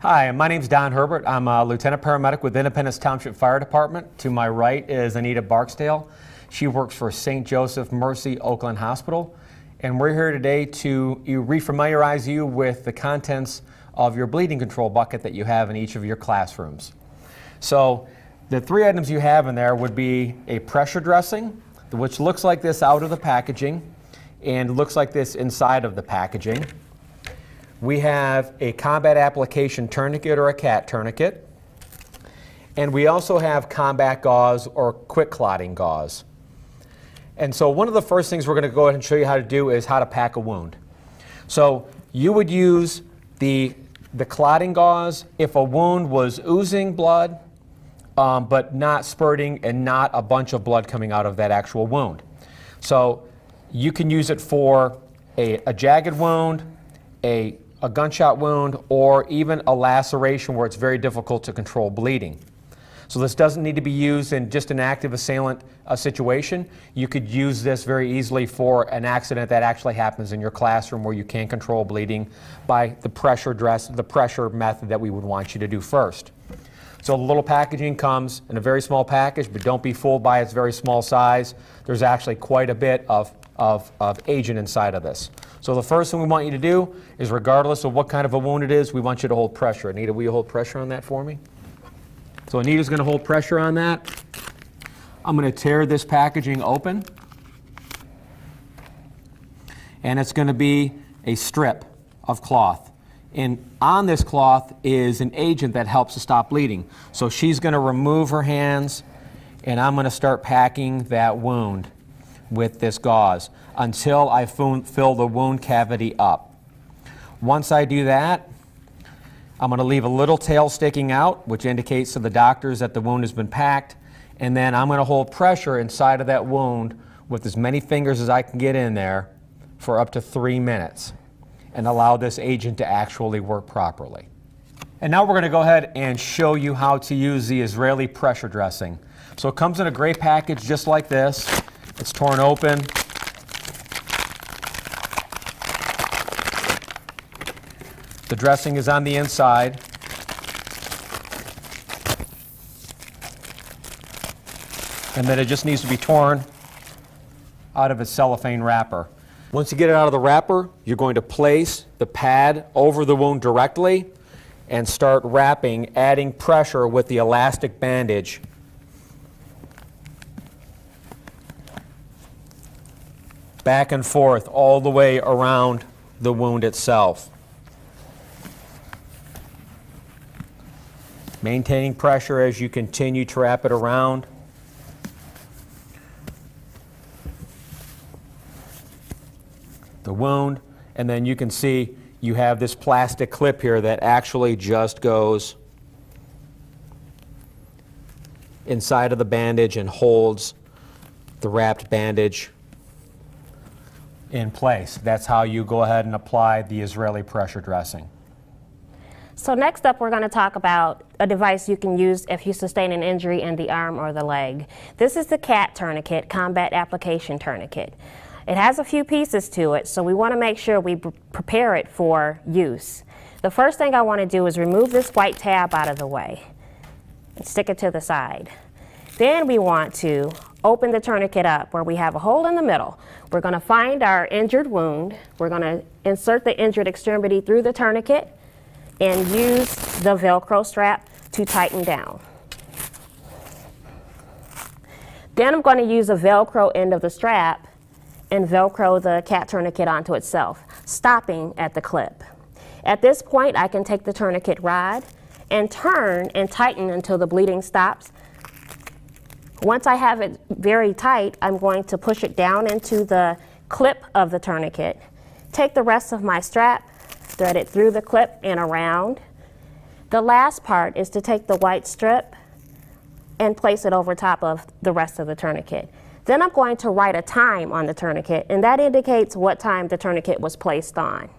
Hi, my name's Don Herbert. I'm a lieutenant paramedic with Independence Township Fire Department. To my right is Anita Barksdale. She works for St. Joseph Mercy Oakland Hospital. And we're here today to refamiliarize you with the contents of your bleeding control bucket that you have in each of your classrooms. So the three items you have in there would be a pressure dressing, which looks like this out of the packaging and looks like this inside of the packaging. We have a combat application tourniquet or a CAT tourniquet. And we also have combat gauze or quick clotting gauze. And so one of the first things we're going to go ahead and show you how to do is how to pack a wound. So you would use the clotting gauze if a wound was oozing blood, but not spurting and not a bunch of blood coming out of that actual wound. So you can use it for a jagged wound, a gunshot wound, or even a laceration where it's very difficult to control bleeding. So this doesn't need to be used in just an active assailant situation. You could use this very easily for an accident that actually happens in your classroom where you can't control bleeding by the pressure method that we would want you to do first. So the little packaging comes in a very small package, but don't be fooled by its very small size. There's actually quite a bit of agent inside of this. So the first thing we want you to do is, regardless of what kind of a wound it is, we want you to hold pressure. Anita, will you hold pressure on that for me? So Anita's going to hold pressure on that. I'm going to tear this packaging open. And it's going to be a strip of cloth. And on this cloth is an agent that helps to stop bleeding. So she's going to remove her hands, and I'm going to start packing that wound with this gauze until I fill the wound cavity up. Once I do that, I'm going to leave a little tail sticking out, which indicates to the doctors that the wound has been packed, and then I'm going to hold pressure inside of that wound with as many fingers as I can get in there for up to 3 minutes and allow this agent to actually work properly. And now we're going to go ahead and show you how to use the Israeli pressure dressing. So it comes in a gray package just like this. It's torn open. The dressing is on the inside. And then it just needs to be torn out of its cellophane wrapper. Once you get it out of the wrapper, you're going to place the pad over the wound directly and start wrapping, adding pressure with the elastic bandage. Back and forth all the way around the wound itself. Maintaining pressure as you continue to wrap it around. The wound, and then you can see you have this plastic clip here that actually just goes inside of the bandage and holds the wrapped bandage in place. That's how you go ahead and apply the Israeli pressure dressing. So next up, we're going to talk about a device you can use if you sustain an injury in the arm or the leg. This is the CAT tourniquet, Combat Application Tourniquet. It has a few pieces to it, so we want to make sure we prepare it for use. The first thing I want to do is remove this white tab out of the way and stick it to the side. Then we want to open the tourniquet up where we have a hole in the middle. We're going to find our injured wound. We're going to insert the injured extremity through the tourniquet and use the Velcro strap to tighten down. Then I'm going to use the Velcro end of the strap and Velcro the CAT tourniquet onto itself, stopping at the clip. At this point, I can take the tourniquet rod and turn and tighten until the bleeding stops. Once I have it very tight, I'm going to push it down into the clip of the tourniquet, take the rest of my strap, thread it through the clip and around. The last part is to take the white strip and place it over top of the rest of the tourniquet. Then I'm going to write a time on the tourniquet, and that indicates what time the tourniquet was placed on.